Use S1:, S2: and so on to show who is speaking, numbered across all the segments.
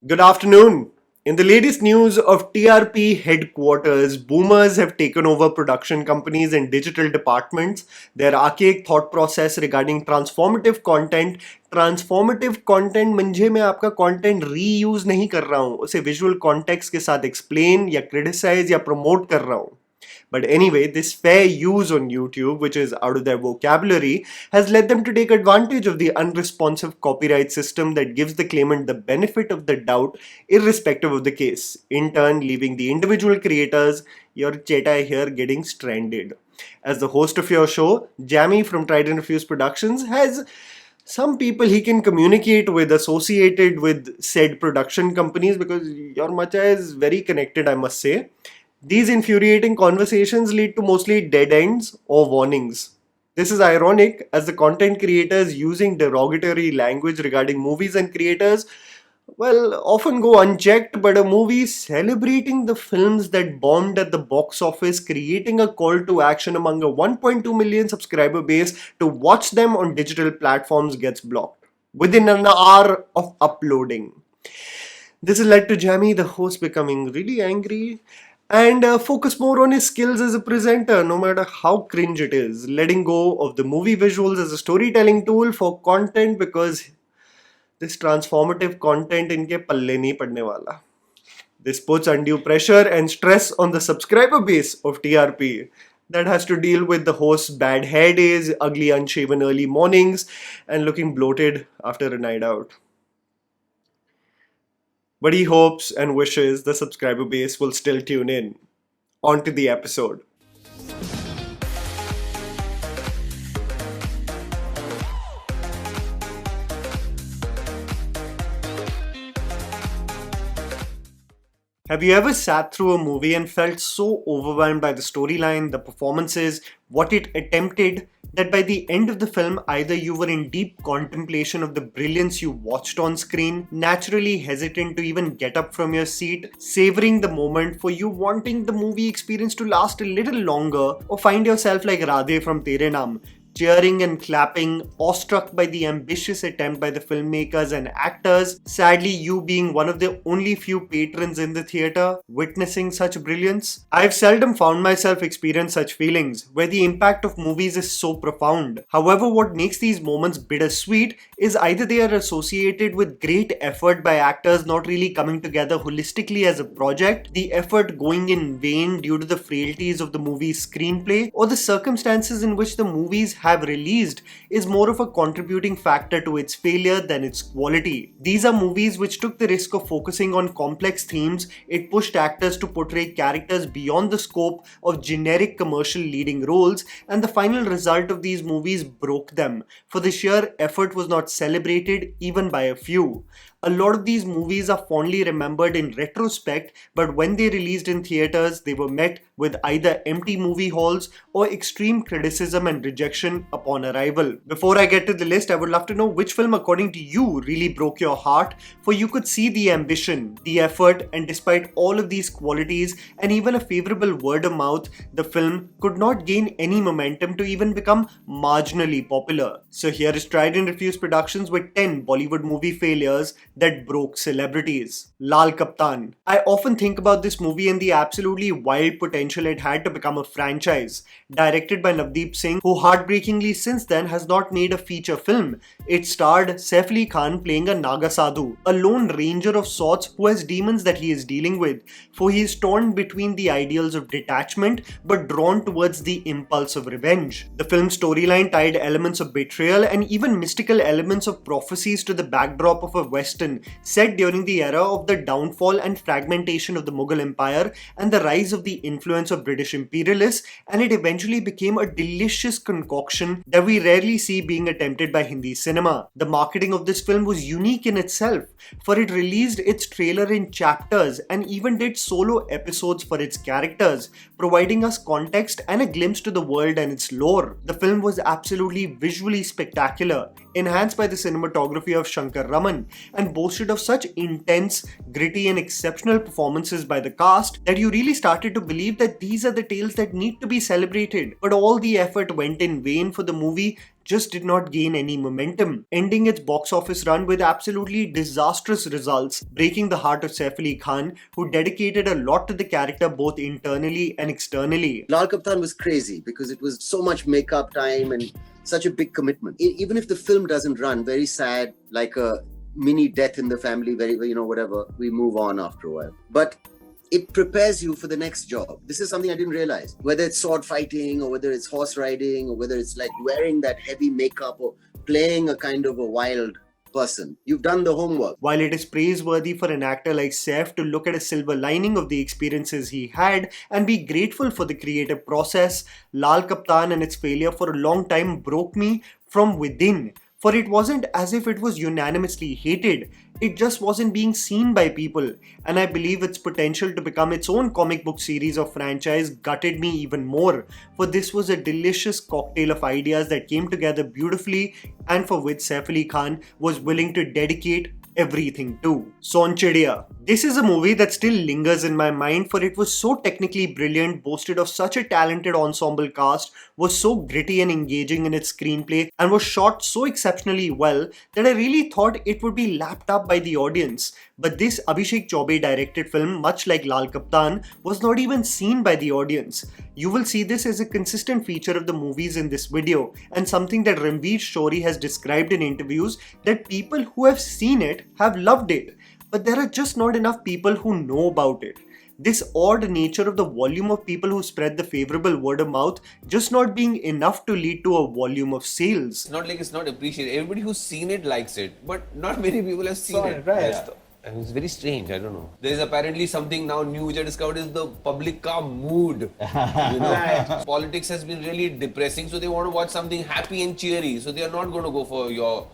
S1: Good afternoon. In the latest news of TRP headquarters, boomers have taken over production companies and digital departments. Their archaic thought process regarding transformative content मंझे मैं आपका content reuse नहीं कर रहा हूँ, उसे visual context के साथ explain या criticize या promote कर रहा हूँ. But anyway, this fair use on YouTube, which is out of their vocabulary, has led them to take advantage of the unresponsive copyright system that gives the claimant the benefit of the doubt, irrespective of the case, in turn, leaving the individual creators, your cheta here, getting stranded. As the host of your show, Jamie from Tried&Refused Productions has some people he can communicate with associated with said production companies because your macha is very connected, I must say. These infuriating conversations lead to mostly dead ends or warnings. This is ironic as the content creators using derogatory language regarding movies and creators, well, often go unchecked, but a movie celebrating the films that bombed at the box office, creating a call to action among a 1.2 million subscriber base to watch them on digital platforms gets blocked within an hour of uploading. This has led to Jamie, the host, becoming really angry and focus more on his skills as a presenter, no matter how cringe it is, letting go of the movie visuals as a storytelling tool for content because this transformative content इनके पल्ले नहीं पड़ने वाला. This puts undue pressure and stress on the subscriber base of TRP that has to deal with the host's bad hair days, ugly unshaven early mornings, and looking bloated after a night out. But he hopes and wishes the subscriber base will still tune in. On to the episode. Have you ever sat through a movie and felt so overwhelmed by the storyline, the performances, what it attempted, that by the end of the film, either you were in deep contemplation of the brilliance you watched on screen, naturally hesitant to even get up from your seat, savoring the moment for you wanting the movie experience to last a little longer, or find yourself like Radhe from Tere Naam, cheering and clapping, awestruck by the ambitious attempt by the filmmakers and actors, sadly you being one of the only few patrons in the theatre, witnessing such brilliance? I've seldom found myself experience such feelings, where the impact of movies is so profound. However, what makes these moments bittersweet is either they are associated with great effort by actors not really coming together holistically as a project, the effort going in vain due to the frailties of the movie's screenplay, or the circumstances in which the movies have released is more of a contributing factor to its failure than its quality. These are movies which took the risk of focusing on complex themes, it pushed actors to portray characters beyond the scope of generic commercial leading roles, and the final result of these movies broke them, for the sheer effort was not celebrated even by a few. A lot of these movies are fondly remembered in retrospect, but when they released in theatres, they were met with either empty movie halls or extreme criticism and rejection upon arrival. Before I get to the list, I would love to know which film according to you really broke your heart, for you could see the ambition, the effort, and despite all of these qualities and even a favourable word of mouth, the film could not gain any momentum to even become marginally popular. So here is Tried&Refused Productions with 10 Bollywood movie failures that broke celebrities. Laal Kaptaan. I often think about this movie and the absolutely wild potential it had to become a franchise. Directed by Navdeep Singh, who heartbreakingly since then has not made a feature film. It starred Saif Ali Khan playing a Naga Sadhu, a lone ranger of sorts who has demons that he is dealing with, for he is torn between the ideals of detachment but drawn towards the impulse of revenge. The film's storyline tied elements of betrayal and even mystical elements of prophecies to the backdrop of a Western set during the era of the downfall and fragmentation of the Mughal Empire and the rise of the influence of British imperialists, and it eventually became a delicious concoction that we rarely see being attempted by Hindi cinema. The marketing of this film was unique in itself, for it released its trailer in chapters and even did solo episodes for its characters, providing us context and a glimpse to the world and its lore. The film was absolutely visually spectacular, enhanced by the cinematography of Shankar Raman, and boasted of such intense, gritty and exceptional performances by the cast that you really started to believe that these are the tales that need to be celebrated. But all the effort went in vain, for the movie just did not gain any momentum, ending its box office run with absolutely disastrous results, breaking the heart of Saif Ali Khan, who dedicated a lot to the character both internally and externally.
S2: Laal Kaptaan was crazy because it was so much makeup time and such a big commitment. Even if the film doesn't run, very sad, like a mini death in the family, very, whatever, we move on after a while. But it prepares you for the next job. This is something I didn't realize. Whether it's sword fighting or whether it's horse riding or whether it's like wearing that heavy makeup or playing a kind of a wild person, you've done the homework.
S1: While it is praiseworthy for an actor like Saif to look at a silver lining of the experiences he had and be grateful for the creative process, Laal Kaptaan and its failure for a long time broke me from within. For it wasn't as if it was unanimously hated, it just wasn't being seen by people, and I believe its potential to become its own comic book series or franchise gutted me even more, for this was a delicious cocktail of ideas that came together beautifully and for which Saif Ali Khan was willing to dedicate everything to. Sonchiriya. This is a movie that still lingers in my mind, for it was so technically brilliant, boasted of such a talented ensemble cast, was so gritty and engaging in its screenplay, and was shot so exceptionally well that I really thought it would be lapped up by the audience. But this Abhishek Chaubey directed film, much like Laal Kaptaan, was not even seen by the audience. You will see this as a consistent feature of the movies in this video, and something that Ranbir Joshi has described in interviews, that people who have seen it have loved it, but there are just not enough people who know about it. This odd nature of the volume of people who spread the favorable word of mouth just not being enough to lead to a volume of sales.
S3: It's not like it's not appreciated. Everybody who's seen it likes it, but not many people have seen it.
S1: Right.
S3: Yeah. And it's very strange, I don't know. There is apparently something now new which I discovered is the public ka mood. Right. Politics has been really depressing, so they want to watch something happy and cheery. So they are not going to go for your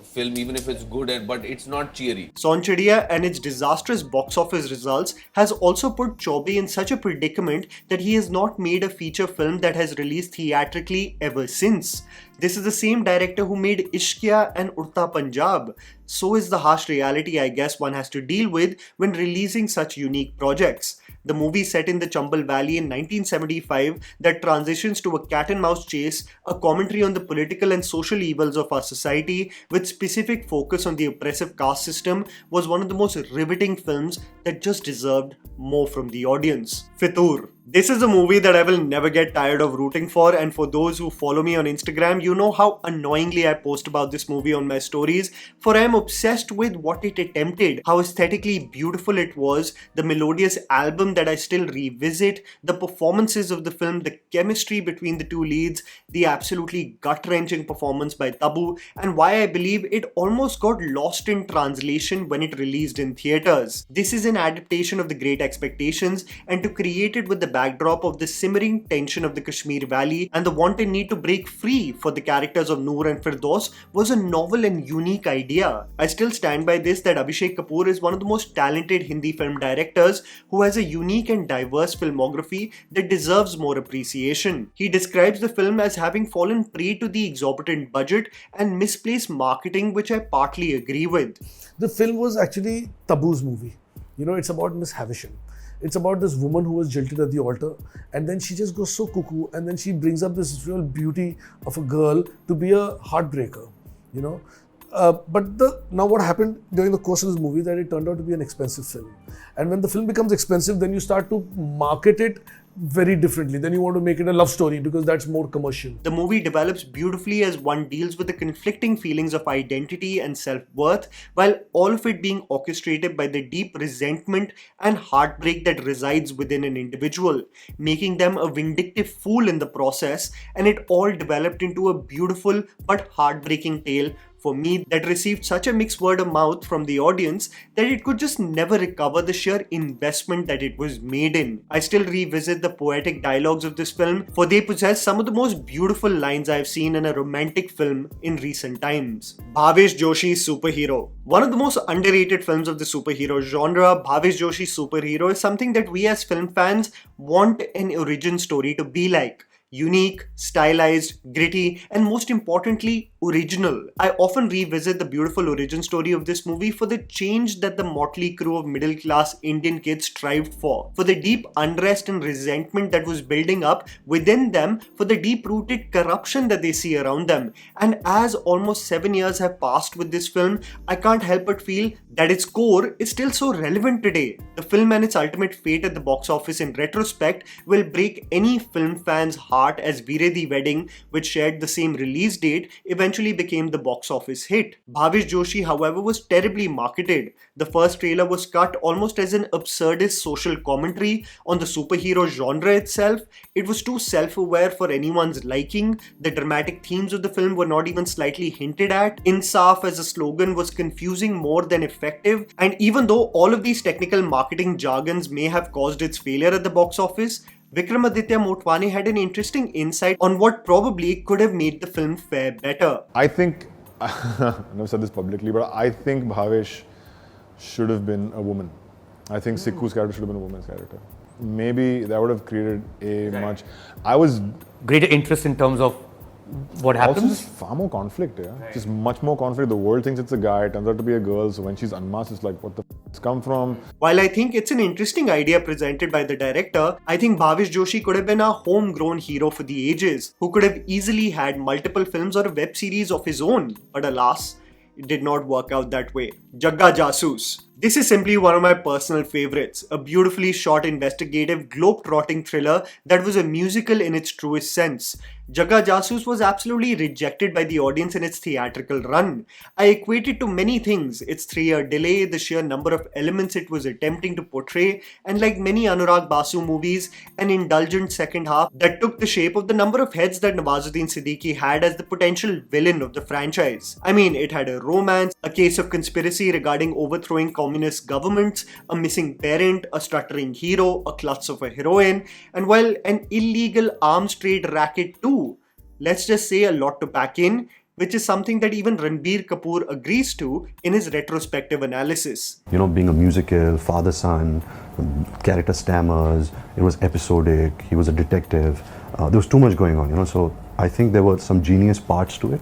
S3: film, even if it's good, but it's not cheery.
S1: Sonchiriya and its disastrous box office results has also put Chaubey in such a predicament that he has not made a feature film that has released theatrically ever since. This is the same director who made Ishqiya and Urta Punjab. So is the harsh reality I guess one has to deal with when releasing such unique projects. The movie set in the Chambal Valley in 1975 that transitions to a cat and mouse chase, a commentary on the political and social evils of our society with specific focus on the oppressive caste system, was one of the most riveting films that just deserved more from the audience. Fitoor. This is a movie that I will never get tired of rooting for, and for those who follow me on Instagram, you know how annoyingly I post about this movie on my stories, for I am obsessed with what it attempted, how aesthetically beautiful it was, the melodious album that I still revisit, the performances of the film, the chemistry between the two leads, the absolutely gut-wrenching performance by Tabu, and why I believe it almost got lost in translation when it released in theatres. This is an adaptation of The Great Expectations, and to create it with the backdrop of the simmering tension of the Kashmir Valley and the wanted need to break free for the characters of Noor and Firdaus was a novel and unique idea. I still stand by this that Abhishek Kapoor is one of the most talented Hindi film directors who has a unique and diverse filmography that deserves more appreciation. He describes the film as having fallen prey to the exorbitant budget and misplaced marketing, which I partly agree with.
S4: The film was actually Tabu's movie. It's about Miss Havisham. It's about this woman who was jilted at the altar, and then she just goes so cuckoo, and then she brings up this real beauty of a girl to be a heartbreaker, But now what happened during the course of this movie that it turned out to be an expensive film. And when the film becomes expensive, then you start to market it very differently. Then you want to make it a love story because that's more commercial.
S1: The movie develops beautifully as one deals with the conflicting feelings of identity and self-worth, while all of it being orchestrated by the deep resentment and heartbreak that resides within an individual, making them a vindictive fool in the process, and it all developed into a beautiful but heartbreaking tale for me that received such a mixed word of mouth from the audience that it could just never recover the sheer investment that it was made in. I still revisit the poetic dialogues of this film, for they possess some of the most beautiful lines I've seen in a romantic film in recent times. Bhavesh Joshi's Superhero. One of the most underrated films of the superhero genre, Bhavesh Joshi's Superhero is something that we as film fans want an origin story to be like. Unique, stylized, gritty, and most importantly, original. I often revisit the beautiful origin story of this movie for the change that the motley crew of middle-class Indian kids strived for the deep unrest and resentment that was building up within them, for the deep-rooted corruption that they see around them. And as almost 7 years have passed with this film, I can't help but feel that its core is still so relevant today. The film and its ultimate fate at the box office in retrospect will break any film fan's heart, as Veere Di Wedding, which shared the same release date, eventually became the box office hit. Bhavesh Joshi, however, was terribly marketed. The first trailer was cut almost as an absurdist social commentary on the superhero genre itself. It was too self-aware for anyone's liking. The dramatic themes of the film were not even slightly hinted at. Insaf as a slogan was confusing more than effective. And even though all of these technical marketing jargons may have caused its failure at the box office, Vikramaditya Motwane had an interesting insight on what probably could have made the film fare better.
S5: I think, I've never said this publicly, but I think Bhavesh should have been a woman. I think Sikku's character should have been a woman's character. Maybe that would have created a much... I was...
S6: Greater interest in terms of what happens?
S5: Also just far more conflict, yeah? Just much more conflict. The world thinks it's a guy, it turns out to be a girl, so when she's unmasked, it's like, what the f***'s come from?
S1: While I think it's an interesting idea presented by the director, I think Bhavesh Joshi could have been a homegrown hero for the ages, who could have easily had multiple films or a web series of his own. But alas, it did not work out that way. Jagga Jasoos. This is simply one of my personal favorites, a beautifully shot investigative globe-trotting thriller that was a musical in its truest sense. Jagga Jasoos was absolutely rejected by the audience in its theatrical run. I equate it to many things: its 3-year delay, the sheer number of elements it was attempting to portray, and like many Anurag Basu movies, an indulgent second half that took the shape of the number of heads that Nawazuddin Siddiqui had as the potential villain of the franchise. I mean, it had a romance, a case of conspiracy regarding overthrowing communist governments, a missing parent, a stuttering hero, a klutz of a heroine, and well, an illegal arms trade racket too. Let's just say a lot to pack in, which is something that even Ranbir Kapoor agrees to in his retrospective analysis.
S7: You know, being a musical, father-son, character stammers, it was episodic, he was a detective, there was too much going on, you know, so I think there were some genius parts to it,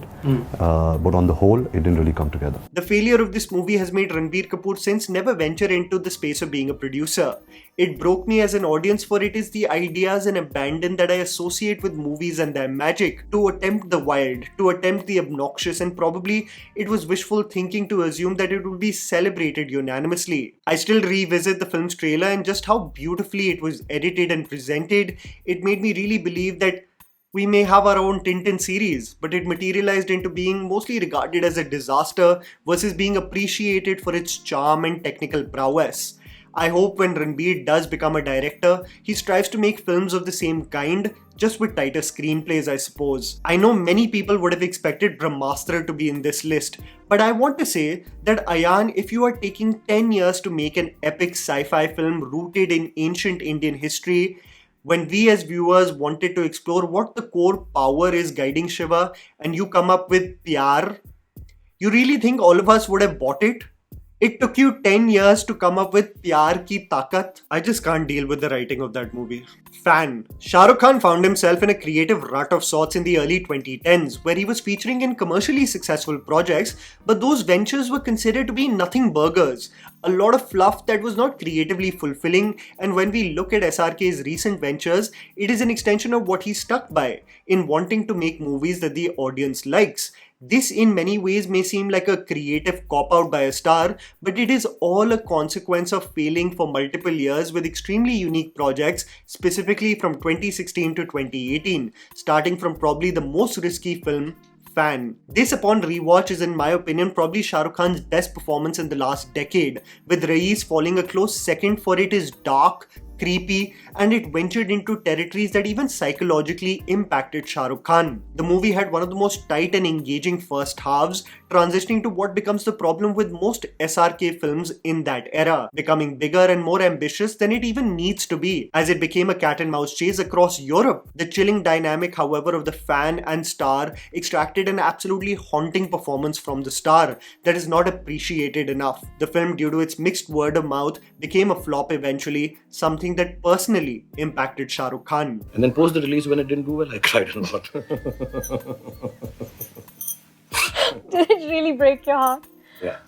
S7: but on the whole, it didn't really come together.
S1: The failure of this movie has made Ranbir Kapoor since never venture into the space of being a producer. It broke me as an audience, for it is the ideas and abandon that I associate with movies and their magic. To attempt the wild, to attempt the obnoxious, and probably it was wishful thinking to assume that it would be celebrated unanimously. I still revisit the film's trailer and just how beautifully it was edited and presented. It made me really believe that we may have our own Tintin series, but it materialized into being mostly regarded as a disaster versus being appreciated for its charm and technical prowess. I hope when Ranbir does become a director, he strives to make films of the same kind, just with tighter screenplays, I suppose. I know many people would have expected Brahmastra to be in this list, but I want to say that Ayan, if you are taking 10 years to make an epic sci-fi film rooted in ancient Indian history, when we as viewers wanted to explore what the core power is guiding Shiva, and you come up with Pyar, you really think all of us would have bought it? It took you 10 years to come up with Pyar Ki Taakat. I just can't deal with the writing of that movie. Fan. Shahrukh Khan found himself in a creative rut of sorts in the early 2010s, where he was featuring in commercially successful projects, but those ventures were considered to be nothing burgers. A lot of fluff that was not creatively fulfilling, and when we look at SRK's recent ventures, it is an extension of what he stuck by, in wanting to make movies that the audience likes. This in many ways may seem like a creative cop-out by a star, but it is all a consequence of failing for multiple years with extremely unique projects, specifically from 2016 to 2018, starting from probably the most risky film, Fan. This upon rewatch is in my opinion probably Shah Rukh Khan's best performance in the last decade, with Raees falling a close second for it is dark, creepy, and it ventured into territories that even psychologically impacted Shah Rukh Khan. The movie had one of the most tight and engaging first halves, transitioning to what becomes the problem with most SRK films in that era, becoming bigger and more ambitious than it even needs to be, as it became a cat and mouse chase across Europe. The chilling dynamic, however, of the fan and star extracted an absolutely haunting performance from the star that is not appreciated enough. The film, due to its mixed word of mouth, became a flop eventually, something that personally impacted Shah Rukh Khan.
S8: And then post the release when it didn't do well, I cried a lot. Did it really break your heart?
S9: Yeah.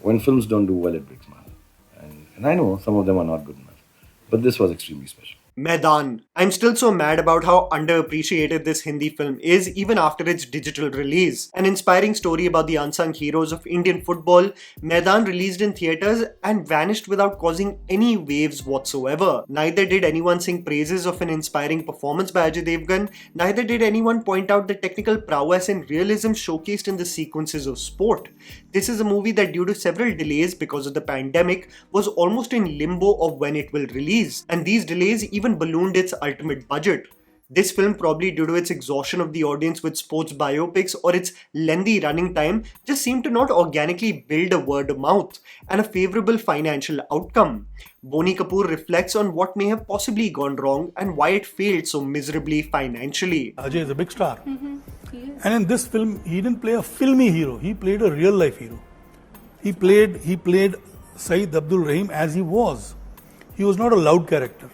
S9: When films don't do well, it breaks my heart. And I know some of them are not good enough. But this was extremely special.
S1: Maidaan. I'm still so mad about how underappreciated this Hindi film is even after its digital release. An inspiring story about the unsung heroes of Indian football, Maidaan released in theatres and vanished without causing any waves whatsoever. Neither did anyone sing praises of an inspiring performance by Ajay Devgan, neither did anyone point out the technical prowess and realism showcased in the sequences of sport. This is a movie that, due to several delays because of the pandemic, was almost in limbo of when it will release, and these delays even ballooned its ultimate budget. This film, probably due to its exhaustion of the audience with sports biopics or its lengthy running time, just seemed to not organically build a word of mouth and a favourable financial outcome. Boney Kapoor reflects on what may have possibly gone wrong and why it failed so miserably financially.
S10: Ajay is a big star. And in this film, he didn't play a filmy hero. He played a real life hero. He played Saeed Abdul Rahim as he was. He was not a loud character.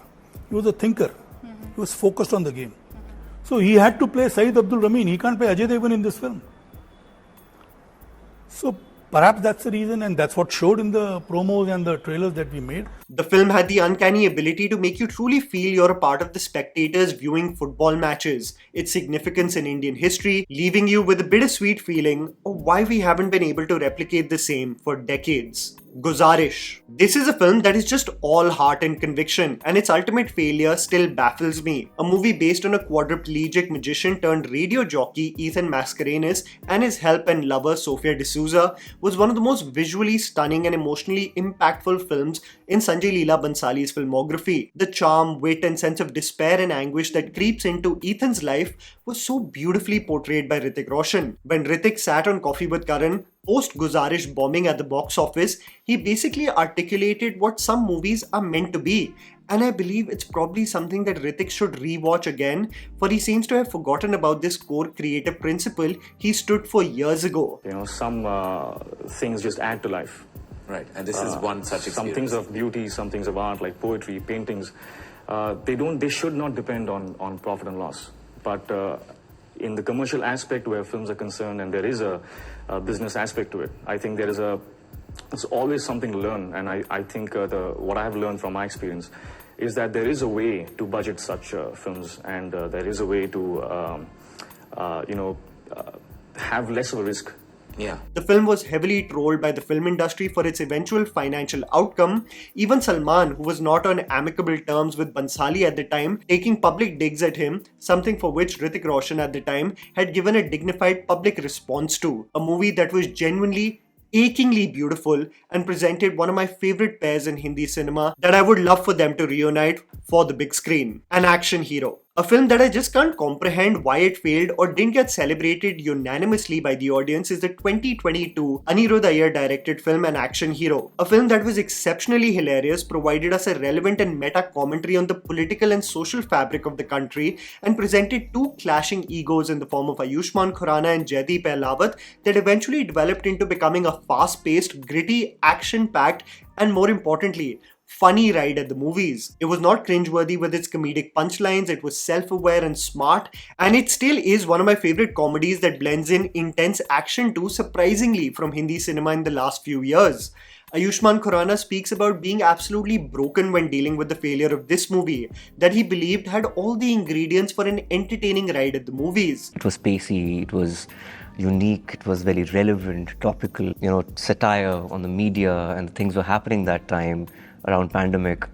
S10: He was a thinker. He was focused on the game. So he had to play Saeed Abdul Rahim. He can't play Ajay Devgan in this film. So perhaps that's the reason, and that's what showed in the promos and the trailers that we made.
S1: The film had the uncanny ability to make you truly feel you're a part of the spectators viewing football matches, its significance in Indian history, leaving you with a bittersweet feeling of why we haven't been able to replicate the same for decades. Guzaarish. This is a film that is just all heart and conviction, and its ultimate failure still baffles me. A movie based on a quadriplegic magician turned radio jockey Ethan Mascarenhas and his help and lover Sophia D'Souza was one of the most visually stunning and emotionally impactful films in Sanjay Leela Bhansali's filmography. The charm, wit, and sense of despair and anguish that creeps into Ethan's life was so beautifully portrayed by Hrithik Roshan. When Hrithik sat on Coffee with Karan post Guzaarish bombing at the box office, he basically articulated what some movies are meant to be. And I believe it's probably something that Hrithik should rewatch again, for he seems to have forgotten about this core creative principle he stood for years ago.
S11: You know, some things just add to life.
S12: Right, and this is one such experience.
S11: Some things of beauty, some things of art, like poetry, paintings, they should not depend on profit and loss. But in the commercial aspect where films are concerned, and there is a business aspect to it, I think there's always something to learn. And I think what I have learned from my experience is that there is a way to budget such films, and there is a way to have less of a risk.
S12: Yeah.
S1: The film was heavily trolled by the film industry for its eventual financial outcome, even Salman, who was not on amicable terms with Bhansali at the time, taking public digs at him, something for which Hrithik Roshan at the time had given a dignified public response to. A movie that was genuinely, achingly beautiful and presented one of my favourite pairs in Hindi cinema that I would love for them to reunite for the big screen. An action hero. A film that I just can't comprehend why it failed or didn't get celebrated unanimously by the audience is the 2022 Anirudh Iyer directed film An Action Hero. A film that was exceptionally hilarious, provided us a relevant and meta commentary on the political and social fabric of the country, and presented two clashing egos in the form of Ayushmann Khurrana and Jaideep Ahlawat that eventually developed into becoming a fast-paced, gritty, action-packed, and more importantly, funny ride at the movies. It was not cringeworthy with its comedic punchlines, it was self-aware and smart, and it still is one of my favorite comedies that blends in intense action too, surprisingly, from Hindi cinema in the last few years. Ayushmann Khurrana speaks about being absolutely broken when dealing with the failure of this movie, that he believed had all the ingredients for an entertaining ride at the movies.
S13: It was pacey, it was unique, it was very relevant, topical, satire on the media and things were happening that time around pandemic.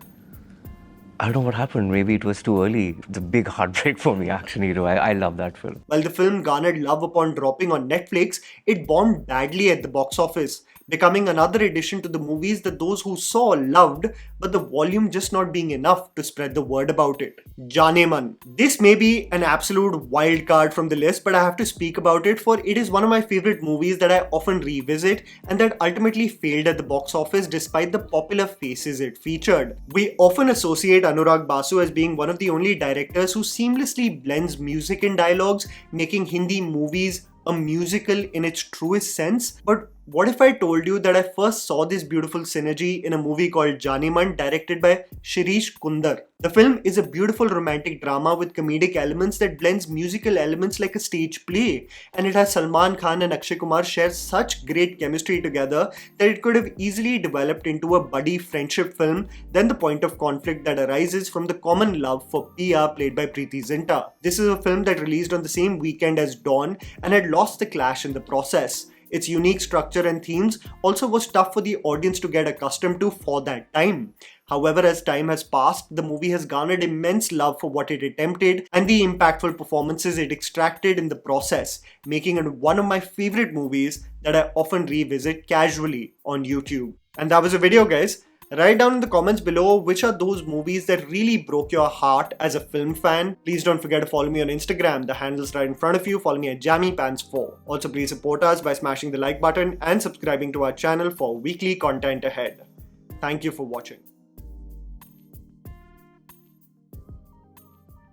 S13: I don't know what happened. Maybe it was too early. It's a big heartbreak for me, Action Hero. I love that film.
S1: While the film garnered love upon dropping on Netflix, it bombed badly at the box office, becoming another addition to the movies that those who saw loved, but the volume just not being enough to spread the word about it. Jaan-e-Mann. This may be an absolute wild card from the list, but I have to speak about it, for it is one of my favorite movies that I often revisit and that ultimately failed at the box office despite the popular faces it featured. We often associate Anurag Basu as being one of the only directors who seamlessly blends music and dialogues, making Hindi movies a musical in its truest sense, but What if I told you that I first saw this beautiful synergy in a movie called Jaan-e-Mann directed by Shirish Kundar? The film is a beautiful romantic drama with comedic elements that blends musical elements like a stage play, and it has Salman Khan and Akshay Kumar share such great chemistry together that it could have easily developed into a buddy friendship film than the point of conflict that arises from the common love for Pia played by Preeti Zinta. This is a film that released on the same weekend as Dawn and had lost the clash in the process. Its unique structure and themes also was tough for the audience to get accustomed to for that time. However, as time has passed, the movie has garnered immense love for what it attempted and the impactful performances it extracted in the process, making it one of my favorite movies that I often revisit casually on YouTube. And that was a video, guys. Write down in the comments below which are those movies that really broke your heart as a film fan. Please don't forget to follow me on Instagram. The handle's right in front of you. Follow me at JammyPants4. Also, please support us by smashing the like button and subscribing to our channel for weekly content ahead. Thank you for watching.